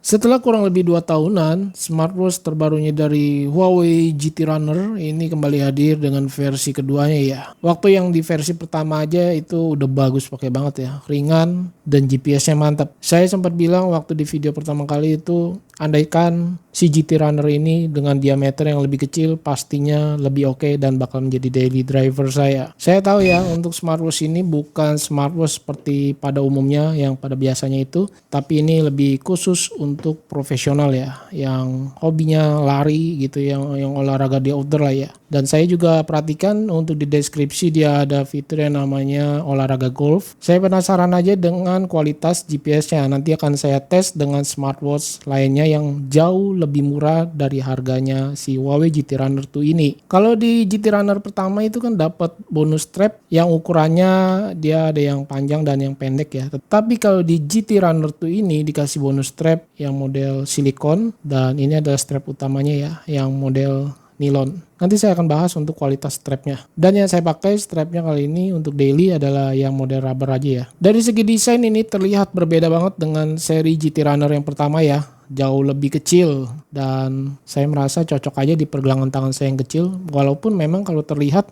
Setelah kurang lebih 2 tahunan, smartwatch terbarunya dari Huawei GT Runner ini kembali hadir dengan versi keduanya ya. Waktu yang di versi pertama aja itu udah bagus pakai banget ya, ringan dan GPS-nya mantap. Saya sempat bilang waktu di video pertama kali itu, andaikan si GT Runner ini dengan diameter yang lebih kecil pastinya lebih oke dan bakal menjadi daily driver saya. Saya tahu ya untuk smartwatch ini bukan smartwatch seperti pada umumnya yang pada biasanya itu, tapi ini lebih khusus untuk profesional ya, yang hobinya lari gitu, yang olahraga di outdoor lah ya. Dan saya juga perhatikan untuk di deskripsi dia ada fitur yang namanya olahraga golf. Saya penasaran aja dengan kualitas GPS-nya. Nanti akan saya tes dengan smartwatch lainnya yang jauh lebih murah dari harganya si Huawei GT Runner 2 ini. Kalau di GT Runner pertama itu kan dapat bonus strap yang ukurannya dia ada yang panjang dan yang pendek ya. Tetapi kalau di GT Runner 2 ini dikasih bonus strap yang model silikon dan ini adalah strap utamanya ya, yang model nilon. Nanti saya akan bahas untuk kualitas strapnya. Dan yang saya pakai strapnya kali ini untuk daily adalah yang model rubber aja ya. Dari segi desain ini terlihat berbeda banget dengan seri GT Runner yang pertama ya. Jauh lebih kecil dan saya merasa cocok aja di pergelangan tangan saya yang kecil. Walaupun memang kalau terlihat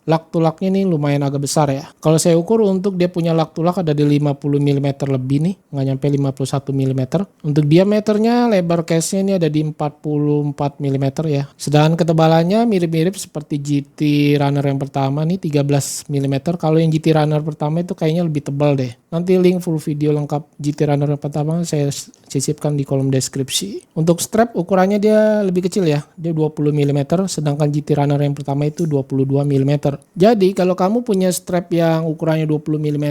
lak tulaknya nih lumayan agak besar ya. Kalau saya ukur untuk dia punya lak tulak ada di 50 mm lebih nih, nggak nyampe 51 mm. Untuk diameternya lebar case-nya ini ada di 44 mm ya. Sedangkan ketebalannya mirip-mirip seperti GT Runner yang pertama nih 13 mm. Kalau yang GT Runner pertama itu kayaknya lebih tebal deh. Nanti link full video lengkap GT Runner yang pertama saya sisipkan di kolom deskripsi. Untuk strap ukurannya dia lebih kecil ya, dia 20 mm, sedangkan GT Runner yang pertama itu 22 mm. Jadi kalau kamu punya strap yang ukurannya 20 mm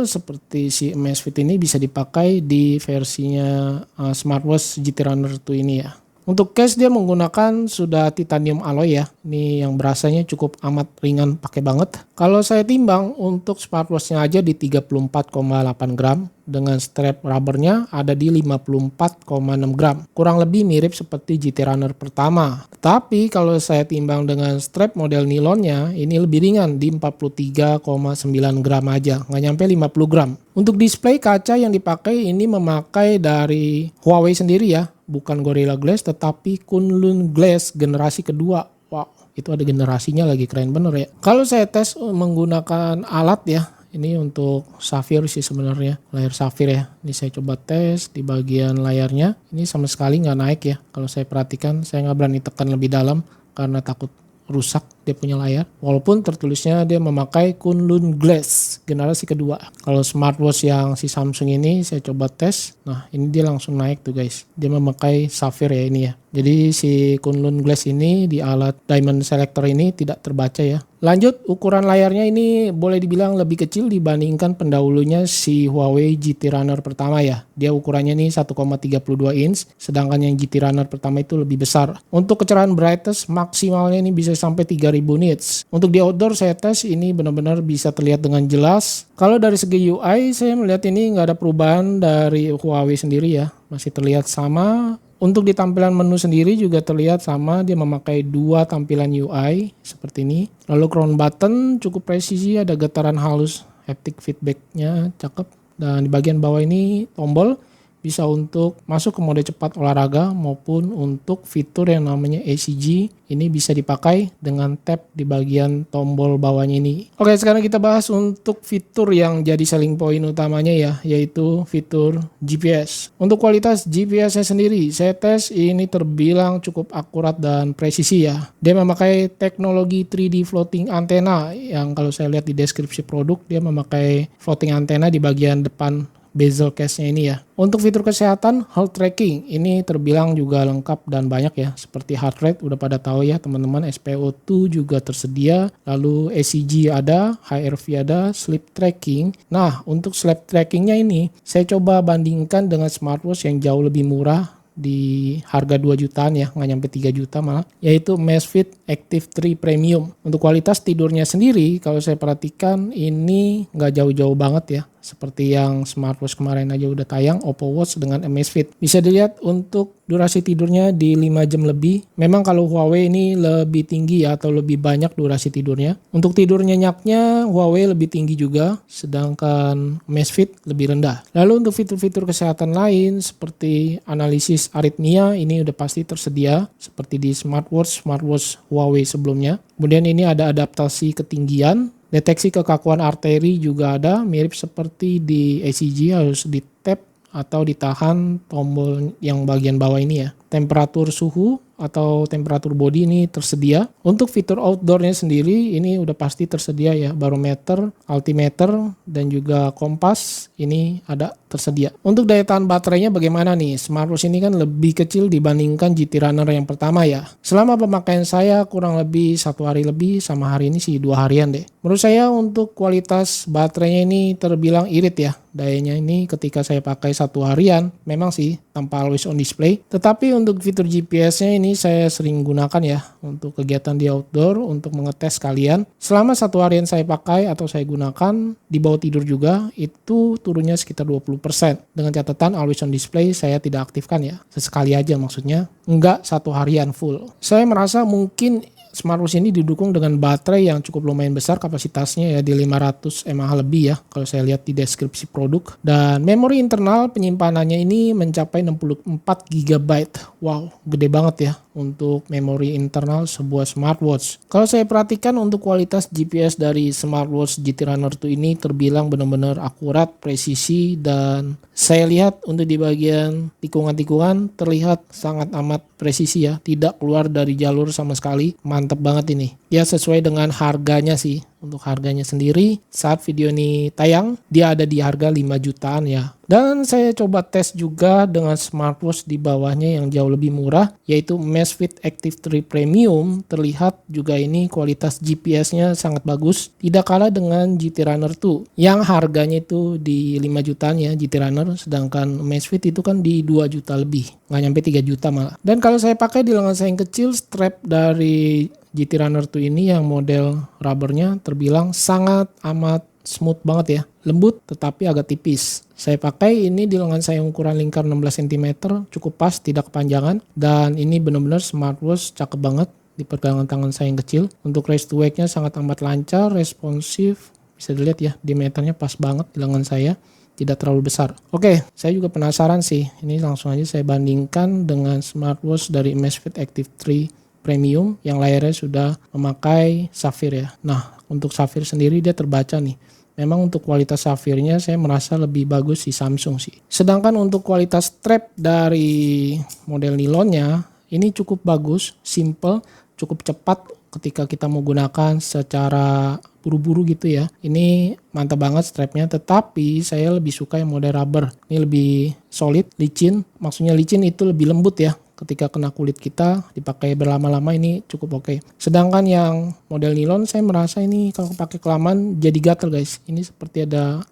seperti si Amazfit ini bisa dipakai di versinya smartwatch GT Runner 2 ini ya. Untuk case dia menggunakan sudah titanium alloy ya. Ini yang berasanya cukup amat ringan, pakai banget. Kalau saya timbang untuk smartwatchnya aja di 34,8 gram. Dengan strap rubbernya ada di 54,6 gram. Kurang lebih mirip seperti GT Runner pertama. Tapi kalau saya timbang dengan strap model nilonnya ini lebih ringan di 43,9 gram aja. Nggak nyampe 50 gram. Untuk display kaca yang dipakai ini memakai dari Huawei sendiri ya. Bukan Gorilla Glass tetapi Kunlun Glass generasi kedua. Wow, itu ada generasinya lagi, keren bener ya. Kalau saya tes menggunakan alat ya, ini untuk Safir sih sebenarnya, layar Safir ya. Ini saya coba tes di bagian layarnya. Ini sama sekali nggak naik ya. Kalau saya perhatikan, saya nggak berani tekan lebih dalam karena takut rusak dia punya layar. Walaupun tertulisnya dia memakai Kunlun Glass generasi kedua. Kalau smartwatch yang si Samsung ini saya coba tes. Nah ini dia langsung naik tuh guys. Dia memakai Safir ya ini ya. Jadi si Kunlun Glass ini di alat Diamond Selector ini tidak terbaca ya. Lanjut, ukuran layarnya ini boleh dibilang lebih kecil dibandingkan pendahulunya si Huawei GT Runner pertama ya. Dia ukurannya nih 1,32 inch, sedangkan yang GT Runner pertama itu lebih besar. Untuk kecerahan brightness maksimalnya ini bisa sampai 3000 nits. Untuk di outdoor saya tes ini benar-benar bisa terlihat dengan jelas. Kalau dari segi UI saya melihat ini nggak ada perubahan dari Huawei sendiri ya. Masih terlihat sama. Untuk di tampilan menu sendiri juga terlihat sama, dia memakai dua tampilan UI seperti ini. Lalu crown button cukup presisi, ada getaran halus, haptic feedbacknya cakep. Dan di bagian bawah ini tombol bisa untuk masuk ke mode cepat olahraga maupun untuk fitur yang namanya ACG. Ini bisa dipakai dengan tap di bagian tombol bawahnya ini. Oke, sekarang kita bahas untuk fitur yang jadi selling point utamanya ya, yaitu fitur GPS. Untuk kualitas GPS-nya sendiri, saya tes ini terbilang cukup akurat dan presisi ya. Dia memakai teknologi 3D floating antenna yang kalau saya lihat di deskripsi produk, dia memakai floating antenna di bagian depan bezel case-nya ini ya. Untuk fitur kesehatan, health tracking ini terbilang juga lengkap dan banyak ya. Seperti heart rate udah pada tahu ya teman-teman, SpO2 juga tersedia, lalu ECG ada, HRV ada, sleep tracking. Nah, untuk sleep trackingnya ini saya coba bandingkan dengan smartwatch yang jauh lebih murah di harga 2 jutaan ya, nggak nyampe 3 juta malah, yaitu Amazfit Active 3 Premium. Untuk kualitas tidurnya sendiri, kalau saya perhatikan ini nggak jauh-jauh banget ya. Seperti yang smartwatch kemarin aja udah tayang, Oppo Watch dengan Amazfit. Bisa dilihat untuk durasi tidurnya di 5 jam lebih. Memang kalau Huawei ini lebih tinggi ya, atau lebih banyak durasi tidurnya. Untuk tidur nyenyaknya Huawei lebih tinggi juga, sedangkan Amazfit lebih rendah. Lalu untuk fitur-fitur kesehatan lain seperti analisis aritmia ini udah pasti tersedia seperti di smartwatch Huawei sebelumnya. Kemudian ini ada adaptasi ketinggian. Deteksi kekakuan arteri juga ada, mirip seperti di ECG, harus di tap atau ditahan tombol yang bagian bawah ini ya. Temperatur suhu atau temperatur body ini tersedia. Untuk fitur outdoornya sendiri ini udah pasti tersedia ya, barometer, altimeter, dan juga kompas ini ada tersedia. Untuk daya tahan baterainya bagaimana nih? Smartwatch ini kan lebih kecil dibandingkan GT Runner yang pertama ya. Selama pemakaian saya kurang lebih 1 hari lebih, sama hari ini sih 2 harian deh. Menurut saya untuk kualitas baterainya ini terbilang irit ya. Dayanya ini ketika saya pakai 1 harian memang sih tanpa always on display. Tetapi untuk fitur GPS-nya ini saya sering gunakan ya untuk kegiatan di outdoor, untuk mengetes kalian. Selama 1 harian saya pakai atau saya gunakan di bawah tidur juga, itu turunnya sekitar 20%. Dengan catatan always on display saya tidak aktifkan ya. Sesekali aja maksudnya, enggak 1 harian full. Saya merasa mungkin smartwatch ini didukung dengan baterai yang cukup lumayan besar kapasitasnya ya, di 500 mAh lebih ya kalau saya lihat di deskripsi produk. Dan memori internal penyimpanannya ini mencapai 64 GB. Wow, gede banget ya untuk memori internal sebuah smartwatch. Kalau saya perhatikan untuk kualitas GPS dari smartwatch GT Runner 2 ini terbilang benar-benar akurat, presisi, dan saya lihat untuk di bagian tikungan-tikungan terlihat sangat amat presisi ya, tidak keluar dari jalur sama sekali. Mantap banget ini. Ya sesuai dengan harganya sih. Untuk harganya sendiri saat video ini tayang dia ada di harga 5 jutaan ya. Dan saya coba tes juga dengan smartwatch di bawahnya yang jauh lebih murah, yaitu Amazfit Active 3 Premium. Terlihat juga ini kualitas GPS-nya sangat bagus, tidak kalah dengan GT Runner 2 yang harganya itu di 5 jutaan ya GT Runner, sedangkan Amazfit itu kan di 2 juta lebih, nggak nyampe 3 juta malah. Dan kalau saya pakai di lengan saya yang kecil, strap dari GT Runner 2 ini yang model rubbernya terbilang sangat amat smooth banget ya, lembut tetapi agak tipis. Saya pakai ini di lengan saya ukuran lingkar 16 cm, cukup pas, tidak kepanjangan, dan ini benar-benar smartwatch cakep banget di pergelangan tangan saya yang kecil. Untuk raise to wake-nya sangat amat lancar, responsif, bisa dilihat ya diameternya pas banget di lengan saya, tidak terlalu besar. Oke, saya juga penasaran sih, ini langsung aja saya bandingkan dengan smartwatch dari Amazfit Active 3 Premium yang layarnya sudah memakai safir ya. Nah, untuk safir sendiri dia terbaca nih. Memang untuk kualitas safirnya saya merasa lebih bagus si Samsung sih. Sedangkan untuk kualitas strap dari model nilonnya ini cukup bagus, simple, cukup cepat ketika kita mau gunakan secara buru-buru gitu ya. Ini mantap banget strapnya, tetapi saya lebih suka yang model rubber. Ini lebih solid, licin. Maksudnya licin itu lebih lembut ya. Ketika kena kulit kita, dipakai berlama-lama ini cukup oke. Sedangkan yang model nilon saya merasa ini kalau pakai kelamaan jadi gatel guys. Ini seperti ada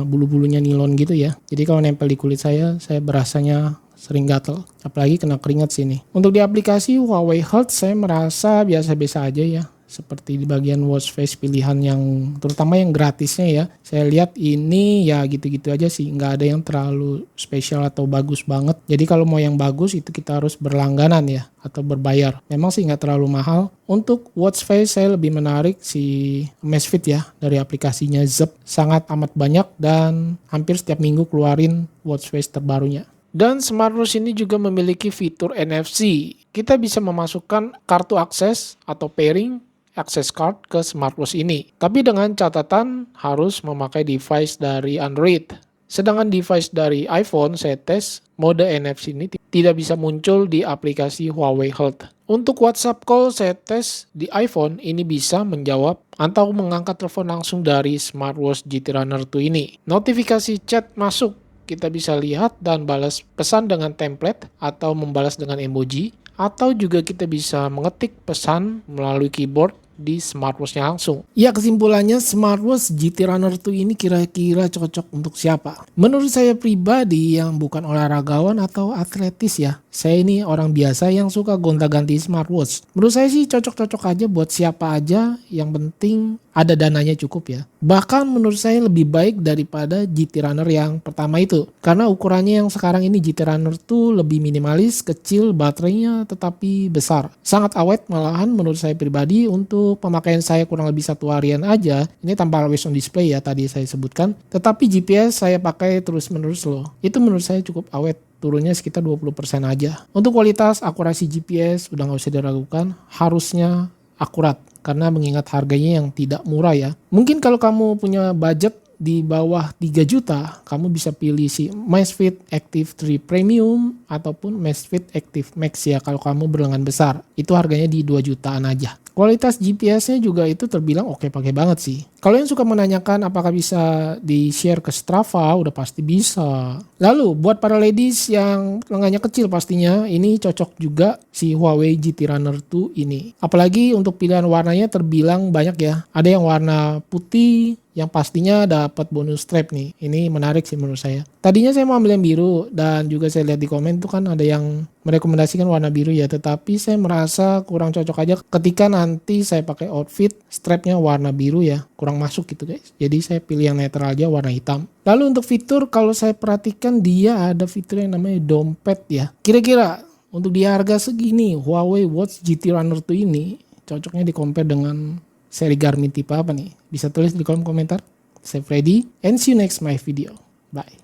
bulu-bulunya nilon gitu ya. Jadi kalau nempel di kulit saya berasanya sering gatel. Apalagi kena keringat sini. Untuk di aplikasi Huawei Health saya merasa biasa-biasa aja ya. Seperti di bagian watch face pilihan yang terutama yang gratisnya ya, saya lihat ini ya gitu-gitu aja sih, nggak ada yang terlalu spesial atau bagus banget. Jadi kalau mau yang bagus itu kita harus berlangganan ya atau berbayar. Memang sih nggak terlalu mahal. Untuk watch face saya lebih menarik si Amazfit ya, dari aplikasinya Zepp, sangat amat banyak dan hampir setiap minggu keluarin watch face terbarunya. Dan smartwatch ini juga memiliki fitur NFC. Kita bisa memasukkan kartu akses atau pairing access card ke smartwatch ini. Tapi dengan catatan harus memakai device dari Android. Sedangkan device dari iPhone saya tes, mode NFC ini tidak bisa muncul di aplikasi Huawei Health. Untuk WhatsApp call saya tes di iPhone ini bisa menjawab atau mengangkat telepon langsung dari smartwatch GT Runner 2 ini. Notifikasi chat masuk, kita bisa lihat dan balas pesan dengan template atau membalas dengan emoji, atau juga kita bisa mengetik pesan melalui keyboard di smartwatch-nya langsung. Ya, kesimpulannya smartwatch GT Runner 2 ini kira-kira cocok untuk siapa? Menurut saya pribadi yang bukan olahragawan atau atletis ya. Saya ini orang biasa yang suka gonta-ganti smartwatch. Menurut saya sih cocok-cocok aja buat siapa aja, yang penting ada dananya cukup ya. Bahkan menurut saya lebih baik daripada GT Runner yang pertama itu. Karena ukurannya yang sekarang ini GT Runner tuh lebih minimalis, kecil, baterainya tetapi besar. Sangat awet malahan menurut saya pribadi. Untuk pemakaian saya kurang lebih 1 harian aja. Ini tanpa always on display ya tadi saya sebutkan. Tetapi GPS saya pakai terus menerus loh. Itu menurut saya cukup awet. Turunnya sekitar 20% aja. Untuk kualitas akurasi GPS udah nggak usah diragukan. Harusnya akurat. Karena mengingat harganya yang tidak murah ya. Mungkin kalau kamu punya budget di bawah 3 juta, kamu bisa pilih si Amazfit Active 3 Premium ataupun Amazfit Active Max ya kalau kamu berlengan besar. Itu harganya di 2 jutaan aja. Kualitas GPS-nya juga itu terbilang oke pakai banget sih. Kalau yang suka menanyakan apakah bisa di-share ke Strava, udah pasti bisa. Lalu buat para ladies yang lengannya kecil pastinya, ini cocok juga si Huawei GT Runner 2 ini. Apalagi untuk pilihan warnanya terbilang banyak ya. Ada yang warna putih, yang pastinya dapat bonus strap nih. Ini menarik sih menurut saya. Tadinya saya mau ambil yang biru dan juga saya lihat di komen tuh kan ada yang merekomendasikan warna biru ya, tetapi saya merasa kurang cocok aja ketika nanti saya pakai outfit strapnya warna biru ya, kurang masuk gitu guys. Jadi saya pilih yang netral aja warna hitam. Lalu untuk fitur kalau saya perhatikan dia ada fitur yang namanya dompet ya. Kira-kira untuk di harga segini Huawei Watch GT Runner 2 ini cocoknya di compare dengan seri Garmin tipe apa nih? Bisa tulis di kolom komentar. Saya Freddy and see you next my video. Bye.